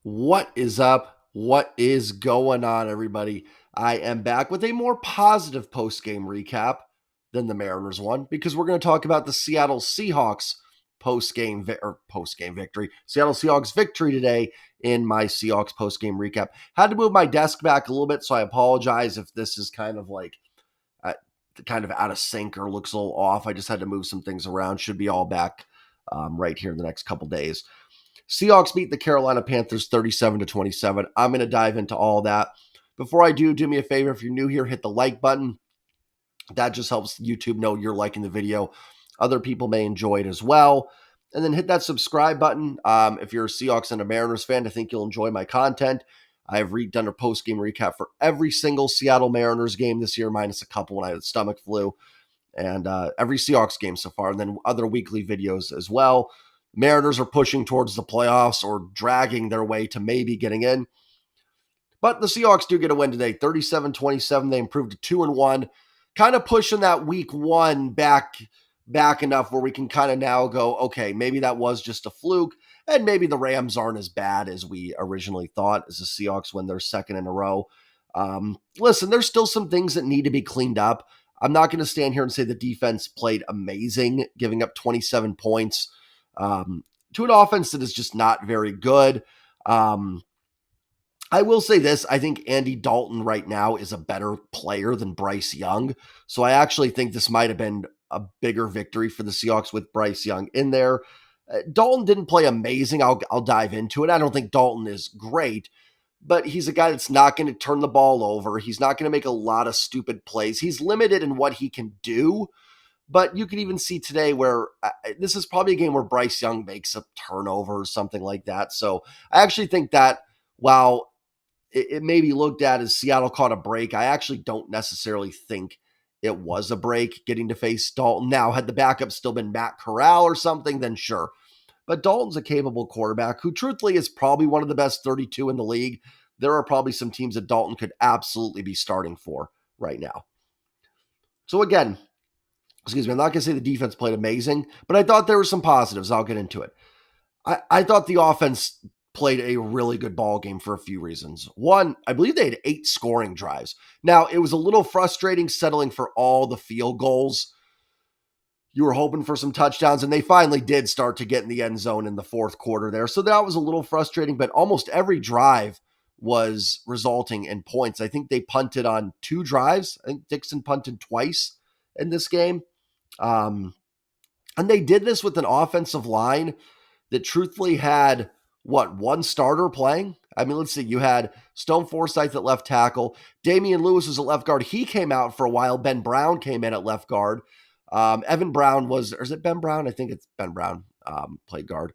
What is up? What is going on, everybody? I am back with a more positive post-game recap than the Mariners one because we're going to talk about the Seattle Seahawks post-game victory. Seattle Seahawks victory today in my Seahawks post-game recap. Had to move my desk back a little bit, so I apologize if this is kind of uh, out of sync or looks a little off. I just had to move some things around. Should be all back right here in the next couple days. Seahawks beat the Carolina Panthers 37-27. I'm going to dive into all that. Before I do me a favor. If you're new here, hit the like button. That just helps YouTube know you're liking the video. Other people may enjoy it as well. And then hit that subscribe button. If you're a Seahawks and a Mariners fan, I think you'll enjoy my content. I've done a post-game recap for every single Seattle Mariners game this year, minus a couple when I had stomach flu. And every Seahawks game so far, and then other weekly videos as well. Mariners are pushing towards the playoffs or dragging their way to maybe getting in. But the Seahawks do get a win today, 37-27. They improved to 2-1, kind of pushing that week one back enough where we can kind of now go, okay, maybe that was just a fluke, and maybe the Rams aren't as bad as we originally thought as the Seahawks win their second in a row. Listen, there's still some things that need to be cleaned up. I'm not going to stand here and say the defense played amazing, giving up 27 points to an offense that is just not very good. I will say this. I think Andy Dalton right now is a better player than Bryce Young. So I actually think this might have been a bigger victory for the Seahawks with Bryce Young in there. Dalton didn't play amazing. I'll dive into it. I don't think Dalton is great, but he's a guy that's not going to turn the ball over. He's not going to make a lot of stupid plays. He's limited in what he can do. But you could even see today where this is probably a game where Bryce Young makes a turnover or something like that. So I actually think that while it may be looked at as Seattle caught a break, I actually don't necessarily think it was a break getting to face Dalton. Now, had the backup still been Matt Corral or something, then sure. But Dalton's a capable quarterback who truthfully is probably one of the best 32 in the league. There are probably some teams that Dalton could absolutely be starting for right now. So again, I'm not going to say the defense played amazing, but I thought there were some positives. I'll get into it. I thought the offense played a really good ball game for a few reasons. One, I believe they had 8 scoring drives. Now, it was a little frustrating settling for all the field goals. You were hoping for some touchdowns, and they finally did start to get in the end zone in the fourth quarter there. So that was a little frustrating, but almost every drive was resulting in points. I think they punted on 2 drives. I think Dixon punted twice in this game. And they did this with an offensive line that truthfully had, one starter playing? I mean, let's see. You had Stone Forsythe at left tackle. Damian Lewis was at left guard. He came out for a while. Ben Brown came in at left guard. Evan Brown or is it Ben Brown? I think it's Ben Brown played guard.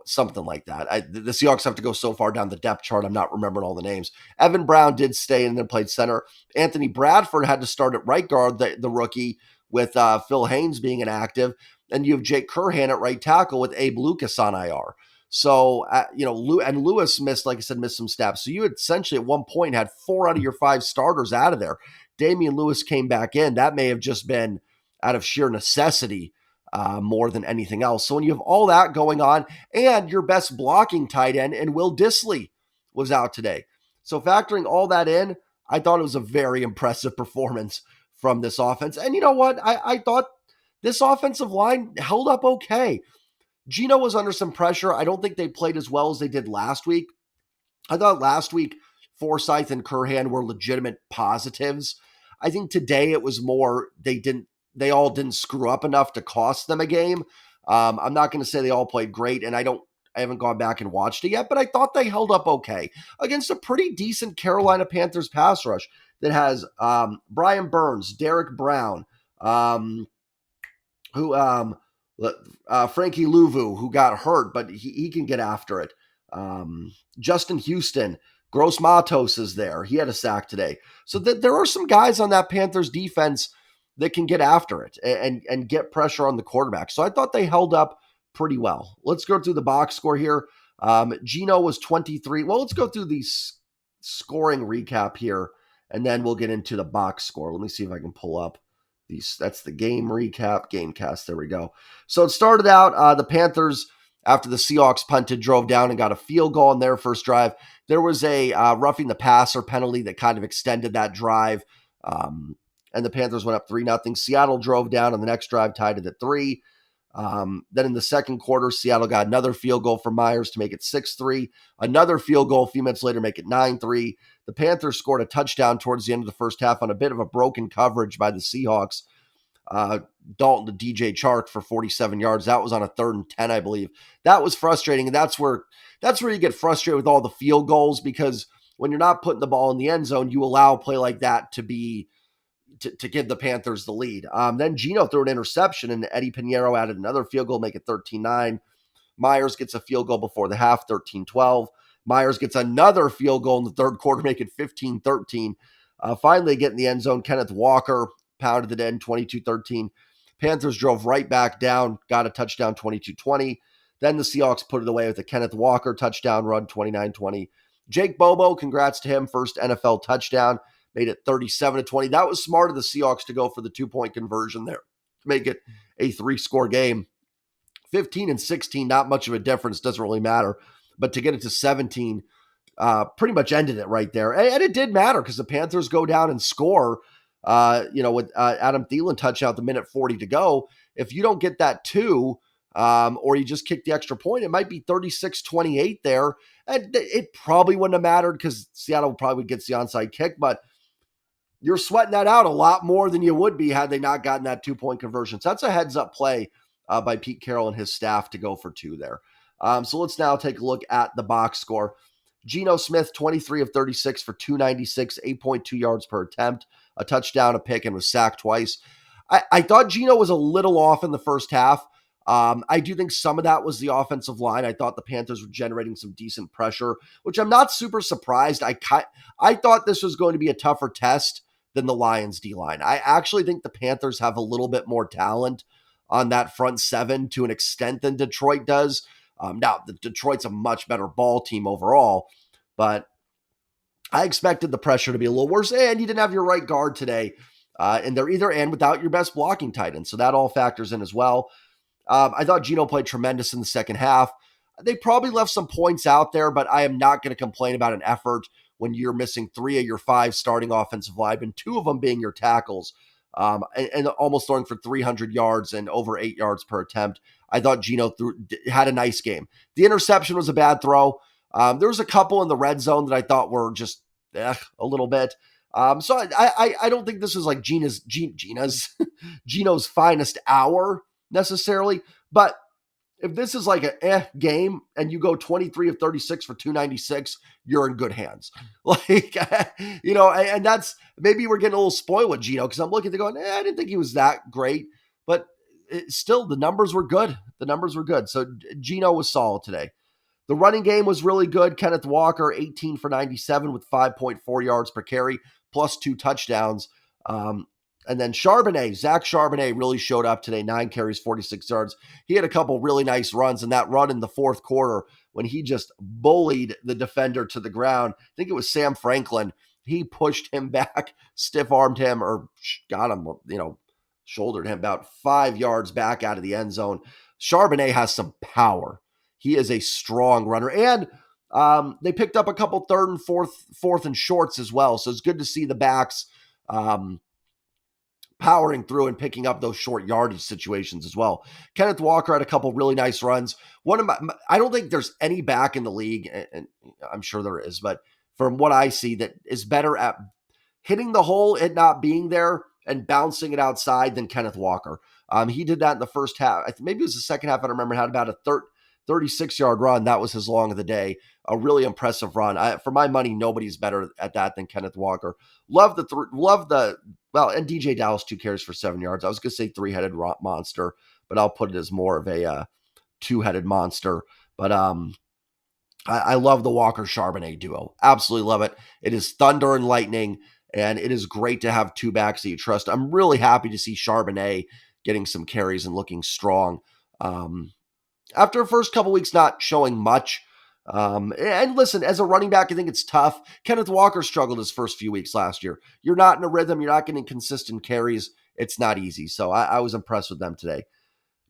Something like that. The Seahawks have to go so far down the depth chart, I'm not remembering all the names. Evan Brown did stay and then played center. Anthony Bradford had to start at right guard, the rookie, with Phil Haynes being inactive. And you have Jake Curhan at right tackle with Abe Lucas on IR. So, and Lewis missed some steps. So you had essentially at one point had 4 out of your 5 starters out of there. Damian Lewis came back in. That may have just been out of sheer necessity more than anything else. So when you have all that going on and your best blocking tight end and Will Dissly was out today. So factoring all that in, I thought it was a very impressive performance from this offense. And you know what? I thought this offensive line held up okay. Geno was under some pressure. I don't think they played as well as they did last week. I thought last week Forsythe and Curhan were legitimate positives. I think today it was more they all didn't screw up enough to cost them a game. I'm not going to say they all played great, and I haven't gone back and watched it yet, but I thought they held up okay against a pretty decent Carolina Panthers pass rush that has Brian Burns, Derek Brown, Frankie Louvu, who got hurt, but he can get after it. Justin Houston, Gross Matos is there. He had a sack today. So there are some guys on that Panthers defense that can get after it and get pressure on the quarterback. So I thought they held up pretty well. Let's go through the box score here. Geno was 23. Well, let's go through the scoring recap here, and then we'll get into the box score. Let me see if I can pull up these. That's the game recap, Gamecast. There we go. So it started out, the Panthers after the Seahawks punted, drove down, and got a field goal on their first drive. There was a roughing the passer penalty that kind of extended that drive, and the Panthers went up 3-0. Seattle drove down on the next drive, tied it at 3. Then in the second quarter, Seattle got another field goal from Myers to make it 6-3. Another field goal a few minutes later, make it 9-3. The Panthers scored a touchdown towards the end of the first half on a bit of a broken coverage by the Seahawks. Dalton to DJ Chark for 47 yards. That was on a 3rd and 10, I believe. That was frustrating, and that's where you get frustrated with all the field goals, because when you're not putting the ball in the end zone, you allow a play like that to give the Panthers the lead. Then Geno threw an interception, and Eddie Pinheiro added another field goal, make it 13-9. Myers gets a field goal before the half, 13-12. Myers gets another field goal in the third quarter, make it 15-13. Finally, get in the end zone. Kenneth Walker pounded it in, 22-13. Panthers drove right back down, got a touchdown, 22-20. Then the Seahawks put it away with a Kenneth Walker touchdown run, 29-20. Jake Bobo, congrats to him, first NFL touchdown, made it 37-20. That was smart of the Seahawks to go for the 2-point conversion there to make it a 3-score game. 15-16, not much of a difference, doesn't really matter. But to get it to 17, pretty much ended it right there. And it did matter because the Panthers go down and score, with Adam Thielen touchdown at the minute 40 to go. If you don't get that 2, or you just kick the extra point, it might be 36-28 there. And it probably wouldn't have mattered because Seattle probably gets the onside kick, but you're sweating that out a lot more than you would be had they not gotten that 2-point conversion. So that's a heads-up play by Pete Carroll and his staff to go for 2 there. So let's now take a look at the box score. Geno Smith, 23 of 36 for 296, 8.2 yards per attempt, a touchdown, a pick, and was sacked twice. I thought Geno was a little off in the first half. I do think some of that was the offensive line. I thought the Panthers were generating some decent pressure, which I'm not super surprised. I thought this was going to be a tougher test than the Lions D-line. I actually think the Panthers have a little bit more talent on that front 7 to an extent than Detroit does. Now, Detroit's a much better ball team overall, but I expected the pressure to be a little worse, and you didn't have your right guard today, and they're either and without your best blocking tight end, so that all factors in as well. I thought Geno played tremendous in the second half. They probably left some points out there, but I am not going to complain about an effort when you're missing 3 of your 5 starting offensive linemen, 2 of them being your tackles, and almost throwing for 300 yards and over 8 yards per attempt. I thought Geno had a nice game. The interception was a bad throw. There was a couple in the red zone that I thought were just a little bit. So I don't think this is like Geno's finest hour necessarily, but if this is like a game and you go 23 of 36 for 296, you're in good hands. Like, and that's, maybe we're getting a little spoiled with Geno because I'm looking at going, I didn't think he was that great, but still the numbers were good. So Geno was solid today. The running game was really good. Kenneth Walker, 18 for 97 with 5.4 yards per carry, plus 2 touchdowns. And then Zach Charbonnet really showed up today, 9 carries, 46 yards. He had a couple really nice runs, and that run in the fourth quarter when he just bullied the defender to the ground. I think it was Sam Franklin. He pushed him back, stiff-armed him, or got him, shouldered him about 5 yards back out of the end zone. Charbonnet has some power. He is a strong runner. And they picked up a couple third and fourth and shorts as well. So it's good to see the backs powering through and picking up those short yardage situations as well. Kenneth Walker had a couple really nice runs. I don't think there's any back in the league, and I'm sure there is, but from what I see, that is better at hitting the hole, it not being there, and bouncing it outside than Kenneth Walker. He did that in the first half. Maybe it was the second half. I don't remember. Had about a 36-yard run. That was his long of the day. A really impressive run. For my money, nobody's better at that than Kenneth Walker. And DJ Dallas 2 carries for 7 yards. I was going to say 3-headed monster, but I'll put it as more of a 2-headed monster. But I love the Walker Charbonnet duo. Absolutely love it. It is thunder and lightning, and it is great to have 2 backs that you trust. I'm really happy to see Charbonnet getting some carries and looking strong. After the first couple weeks not showing much. And listen, as a running back, I think it's tough. Kenneth Walker struggled his first few weeks last year. You're not in a rhythm. You're not getting consistent carries. It's not easy. So I was impressed with them today.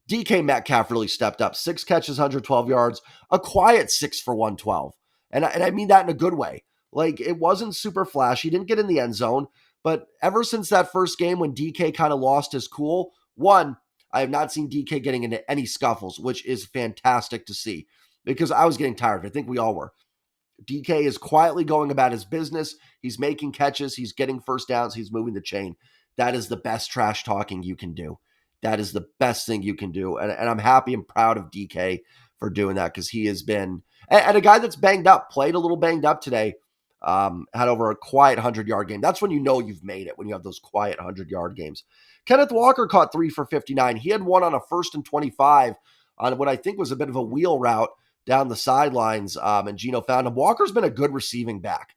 DK Metcalf really stepped up. 6 catches, 112 yards, a quiet 6 for 112. And I mean that in a good way. Like, it wasn't super flashy. He didn't get in the end zone. But ever since that first game when DK kind of lost his cool, one, I have not seen DK getting into any scuffles, which is fantastic to see because I was getting tired. I think we all were. DK is quietly going about his business. He's making catches. He's getting first downs. He's moving the chain. That is the best trash talking you can do. That is the best thing you can do. And I'm happy and proud of DK for doing that because he has been, and a guy that's banged up, played a little banged up today, had over a quiet 100-yard game. That's when you know you've made it, when you have those quiet 100-yard games. Kenneth Walker caught 3 for 59. He had one on a 1st and 25 on what I think was a bit of a wheel route down the sidelines, and Geno found him. Walker's been a good receiving back.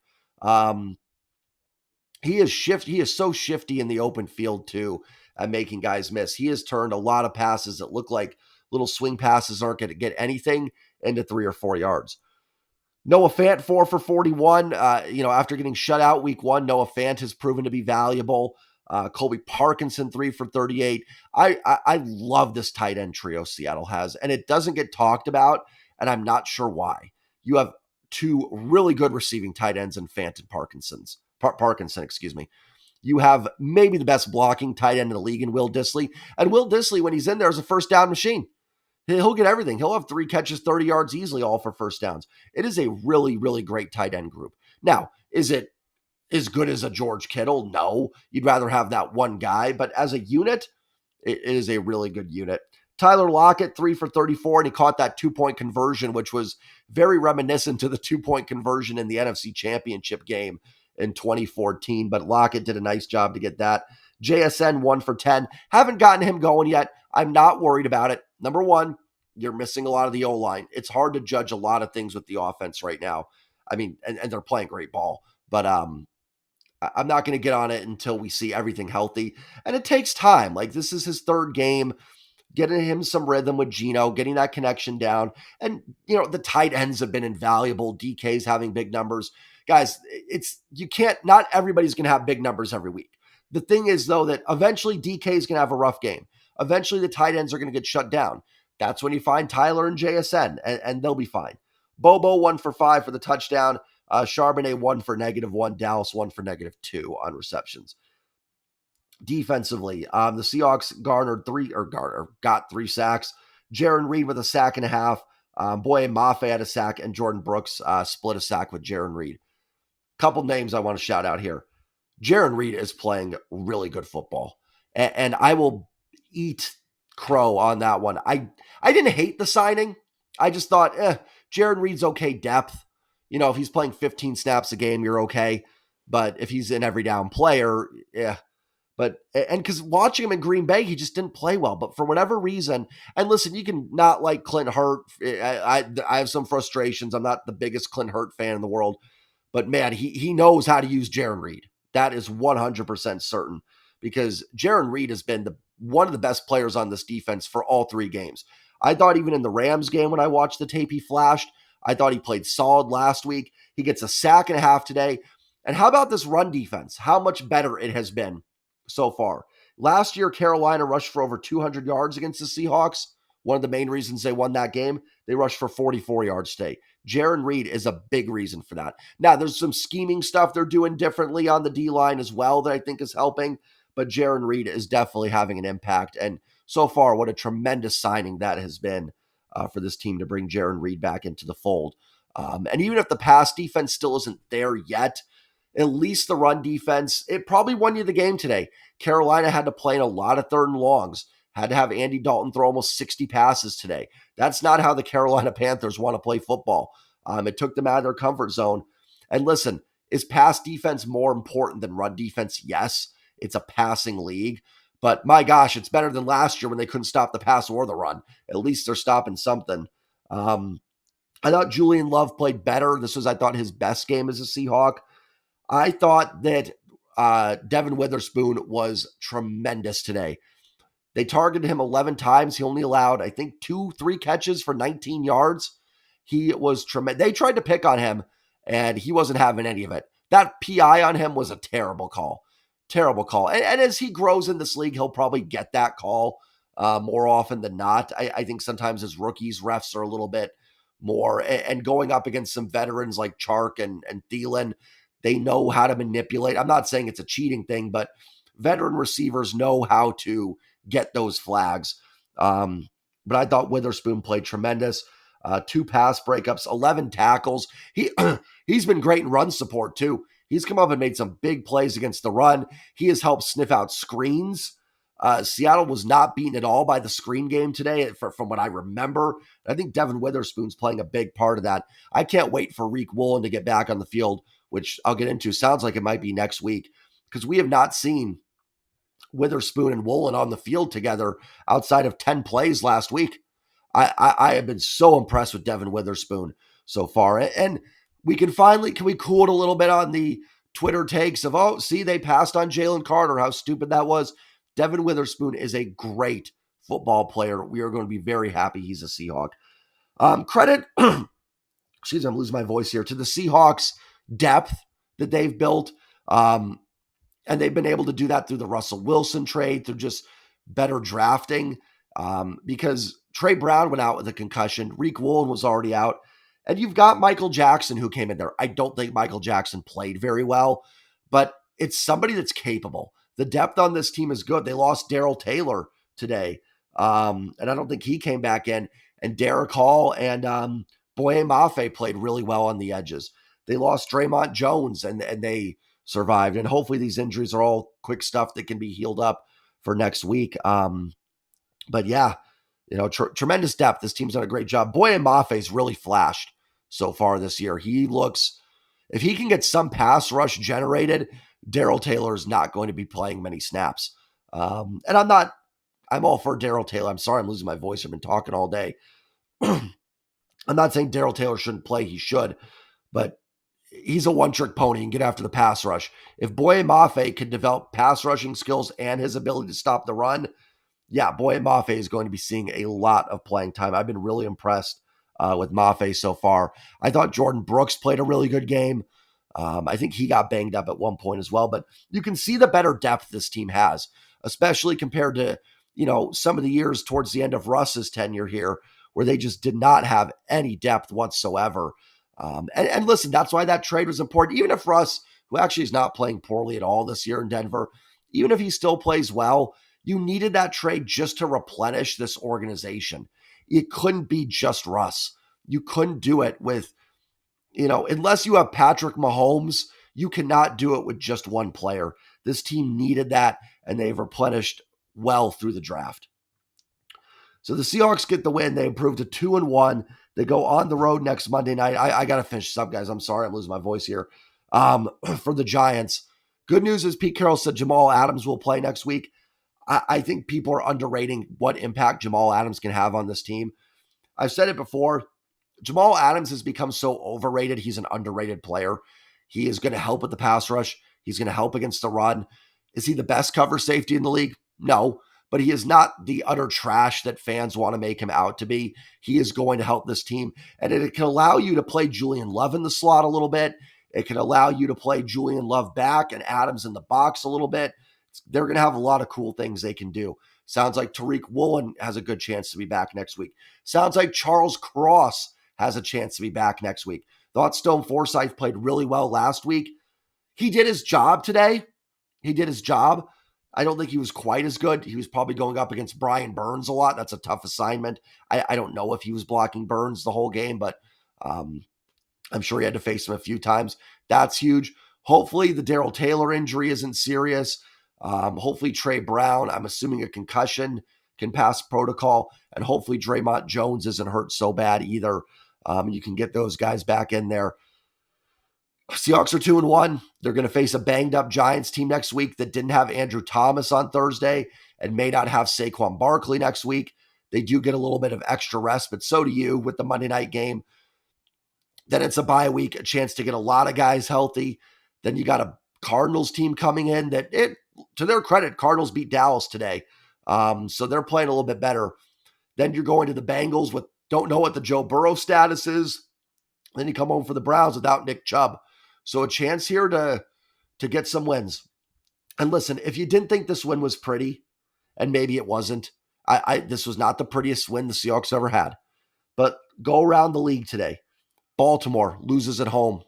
He is so shifty in the open field too, at making guys miss. He has turned a lot of passes that look like little swing passes aren't going to get anything into 3 or 4 yards. Noah Fant, 4 for 41. After getting shut out week 1, Noah Fant has proven to be valuable. Colby Parkinson, 3 for 38. I love this tight end trio Seattle has, and it doesn't get talked about, and I'm not sure why. You have 2 really good receiving tight ends in Fant and Parkinson, excuse me. You have maybe the best blocking tight end in the league in Will Dissly. And Will Dissly, when he's in there, is a first down machine. He'll get everything. He'll have 3 catches, 30 yards easily, all for first downs. It is a really, really great tight end group. Now, is it as good as a George Kittle? No. You'd rather have that one guy. But as a unit, it is a really good unit. Tyler Lockett, 3 for 34, and he caught that 2-point conversion, which was very reminiscent to the 2-point conversion in the NFC Championship game in 2014. But Lockett did a nice job to get that. JSN, 1 for 10. Haven't gotten him going yet. I'm not worried about it. Number one, you're missing a lot of the O-line. It's hard to judge a lot of things with the offense right now. I mean, and they're playing great ball. But I'm not going to get on it until we see everything healthy. And it takes time. Like, this is his 3rd game. Getting him some rhythm with Geno, getting that connection down. And, the tight ends have been invaluable. DK's having big numbers. Guys, not everybody's going to have big numbers every week. The thing is, though, that eventually DK is going to have a rough game. Eventually the tight ends are going to get shut down. That's when you find Tyler and JSN, and they'll be fine. Bobo, 1 for 5 for the touchdown. Charbonnet, 1 for -1. Dallas, 1 for -2 on receptions. Defensively, the Seahawks got 3 sacks. Jaron Reed with a sack and a half. Boye Mafe had a sack, and Jordan Brooks split a sack with Jaron Reed. Couple names I want to shout out here. Jaron Reed is playing really good football, and I will eat crow on that one. I didn't hate the signing. I just thought, Jaron Reed's okay depth. If he's playing 15 snaps a game, you're okay. But if he's an every down player, yeah. And because watching him in Green Bay, he just didn't play well. But for whatever reason, and listen, you can not like Clint Hurt. I have some frustrations. I'm not the biggest Clint Hurt fan in the world. But man, he knows how to use Jaron Reed. That is 100% certain because Jaron Reed has been one of the best players on this defense for all 3 games. I thought even in the Rams game when I watched the tape, he flashed. I thought he played solid last week. He gets a sack and a half today. And how about this run defense? How much better it has been so far. Last year, Carolina rushed for over 200 yards against the Seahawks. One of the main reasons they won that game, they rushed for 44 yards today. Jaron Reed is a big reason for that. Now, there's some scheming stuff they're doing differently on the D-line as well that I think is helping, but Jaron Reed is definitely having an impact. And so far, what a tremendous signing that has been for this team to bring Jaron Reed back into the fold. And even if the pass defense still isn't there yet, at least the run defense, it probably won you the game today. Carolina had to play in a lot of 3rd and longs, had to have Andy Dalton throw almost 60 passes today. That's not how the Carolina Panthers want to play football. It took them out of their comfort zone. And listen, is pass defense more important than run defense? Yes, it's a passing league. But my gosh, it's better than last year when they couldn't stop the pass or the run. At least they're stopping something. I thought Julian Love played better. This was, I thought, his best game as a Seahawk. I thought that Devin Witherspoon was tremendous today. They targeted him 11 times. He only allowed, I think, 2-3 catches for 19 yards. He was tremendous. They tried to pick on him, and he wasn't having any of it. That PI on him was a terrible call. Terrible call. And as he grows in this league, he'll probably get that call. more often than not. I think sometimes as rookies, refs are a little bit more, and going up against some veterans like Chark and Thielen, they know how to manipulate. I'm not saying it's a cheating thing, but veteran receivers know how to get those flags. But I thought Witherspoon played tremendous. 2 pass breakups, 11 tackles. He's been great in run support too. He's come up and made some big plays against the run. He has helped sniff out screens. Seattle was not beaten at all by the screen game today, from what I remember. I think Devin Witherspoon's playing a big part of that. I can't wait for Reek Woolen to get back on the field, which I'll get into. Sounds like it might be next week, because we have not seen Witherspoon and Woolen on the field together outside of 10 plays last week. I have been so impressed with Devin Witherspoon so far. And can we cool it a little bit on the Twitter takes of, oh, see, they passed on Jalen Carter, how stupid that was. Devin Witherspoon is a great football player. We are going to be very happy he's a Seahawk. Credit, excuse me, I'm losing my voice here, to the Seahawks depth that they've built. And they've been able to do that through the Russell Wilson trade, through just better drafting, because Trey Brown went out with a concussion. Reek Woolen was already out. And you've got Michael Jackson who came in there. I don't think Michael Jackson played very well, but it's somebody that's capable. The depth on this team is good. They lost Darrell Taylor today, and I don't think he came back in. And Derek Hall and Boye Mafe played really well on the edges. They lost Draymond Jones, and they survived. And hopefully these injuries are all quick stuff that can be healed up for next week. But yeah, tremendous depth. This team's done a great job. Boye Mafe's really flashed so far this year. He looks, if he can get some pass rush generated, Darrell Taylor is not going to be playing many snaps. And I'm all for Darrell Taylor. I'm sorry I'm losing my voice. I've been talking all day. I'm not saying Darrell Taylor shouldn't play. He should. But he's a one-trick pony and get after the pass rush. If Boye Mafe can develop pass rushing skills and his ability to stop the run, yeah, Boye Mafe is going to be seeing a lot of playing time. I've been really impressed with Mafe so far. I thought Jordan Brooks played a really good game. I think he got banged up at one point as well, but you can see the better depth this team has, especially compared to, some of the years towards the end of Russ's tenure here, where they just did not have any depth whatsoever. And listen, that's why that trade was important. Even if Russ, who actually is not playing poorly at all this year in Denver, even if he still plays well, you needed that trade just to replenish this organization. It couldn't be just Russ. You couldn't do it with, unless you have Patrick Mahomes, you cannot do it with just one player. This team needed that, and they've replenished well through the draft. So the Seahawks get the win. They improved to 2-1. They go on the road next Monday night. I got to finish this up, guys. I'm sorry I'm losing my voice here. For the Giants. Good news is Pete Carroll said Jamal Adams will play next week. I think people are underrating what impact Jamal Adams can have on this team. I've said it before. Jamal Adams has become so overrated. He's an underrated player. He is going to help with the pass rush. He's going to help against the run. Is he the best cover safety in the league? No, but he is not the utter trash that fans want to make him out to be. He is going to help this team, and it can allow you to play Julian Love in the slot a little bit. It can allow you to play Julian Love back and Adams in the box a little bit. They're going to have a lot of cool things they can do. Sounds like Tariq Woolen has a good chance to be back next week. Sounds like Charles Cross has a chance to be back next week. Thought Stone Forsythe played really well last week. He did his job today. He did his job. I don't think he was quite as good. He was probably going up against Brian Burns a lot. That's a tough assignment. I don't know if he was blocking Burns the whole game, but I'm sure he had to face him a few times. That's huge. Hopefully the Darrell Taylor injury isn't serious. Hopefully Trey Brown, I'm assuming a concussion, can pass protocol. And hopefully Draymond Jones isn't hurt so bad either. You can get those guys back in there. Seahawks are 2-1. They're going to face a banged up Giants team next week that didn't have Andrew Thomas on Thursday and may not have Saquon Barkley next week. They do get a little bit of extra rest, but so do you with the Monday night game. Then it's a bye week, a chance to get a lot of guys healthy. Then you got a Cardinals team coming in that, to their credit, Cardinals beat Dallas today. So they're playing a little bit better. Then you're going to the Bengals with, don't know what the Joe Burrow status is. Then you come home for the Browns without Nick Chubb. So a chance here to get some wins. And listen, if you didn't think this win was pretty, and maybe it wasn't, This was not the prettiest win the Seahawks ever had. But go around the league today. Baltimore loses at home,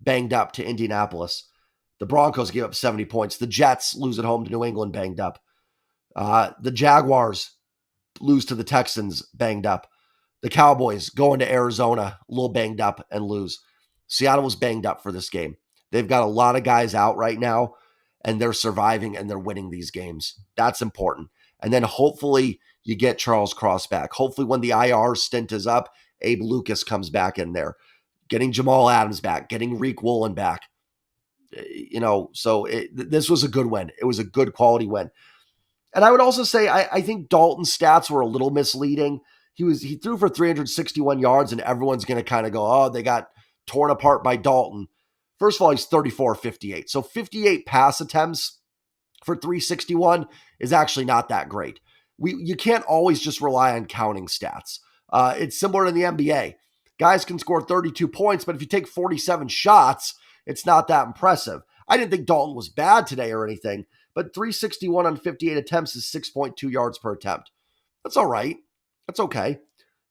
banged up to Indianapolis. The Broncos gave up 70 points. The Jets lose at home to New England, banged up. The Jaguars lose to the Texans, banged up. The Cowboys go into Arizona, a little banged up, and lose. Seattle was banged up for this game. They've got a lot of guys out right now, and they're surviving and they're winning these games. That's important. And then hopefully you get Charles Cross back. Hopefully when the IR stint is up, Abe Lucas comes back in there. Getting Jamal Adams back, getting Reek Woolen back. This was a good win. It was a good quality win. And I would also say I think Dalton's stats were a little misleading. He threw for 361 yards, and everyone's going to kind of go, oh, they got torn apart by Dalton. First of all, he's 34-58. So 58 pass attempts for 361 is actually not that great. You can't always just rely on counting stats. It's similar to the NBA. Guys can score 32 points, but if you take 47 shots, it's not that impressive. I didn't think Dalton was bad today or anything, but 361 on 58 attempts is 6.2 yards per attempt. That's all right. That's okay.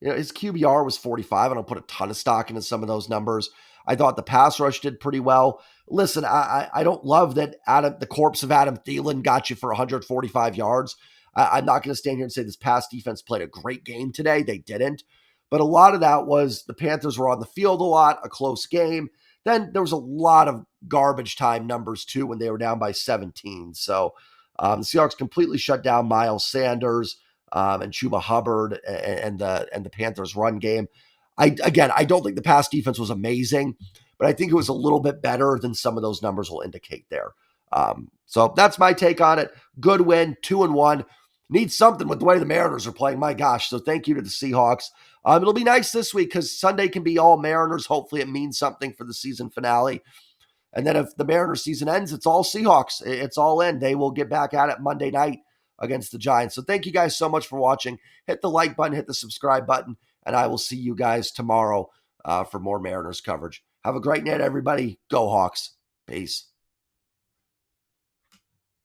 His QBR was 45. I don't put a ton of stock into some of those numbers. I thought the pass rush did pretty well. Listen, I don't love that the corpse of Adam Thielen got you for 145 yards. I'm not going to stand here and say this pass defense played a great game today. They didn't. But a lot of that was the Panthers were on the field a lot, a close game. Then there was a lot of garbage time numbers too when they were down by 17. So the Seahawks completely shut down Miles Sanders and Chuba Hubbard and the Panthers run game. I don't think the pass defense was amazing, but I think it was a little bit better than some of those numbers will indicate there. So that's my take on it. Good win, 2-1. Need something with the way the Mariners are playing. My gosh. So thank you to the Seahawks. It'll be nice this week because Sunday can be all Mariners. Hopefully it means something for the season finale. And then if the Mariners season ends, it's all Seahawks. It's all in. They will get back at it Monday night against the Giants. So thank you guys so much for watching. Hit the like button, hit the subscribe button, and I will see you guys tomorrow for more Mariners coverage. Have a great night, everybody. Go Hawks. Peace.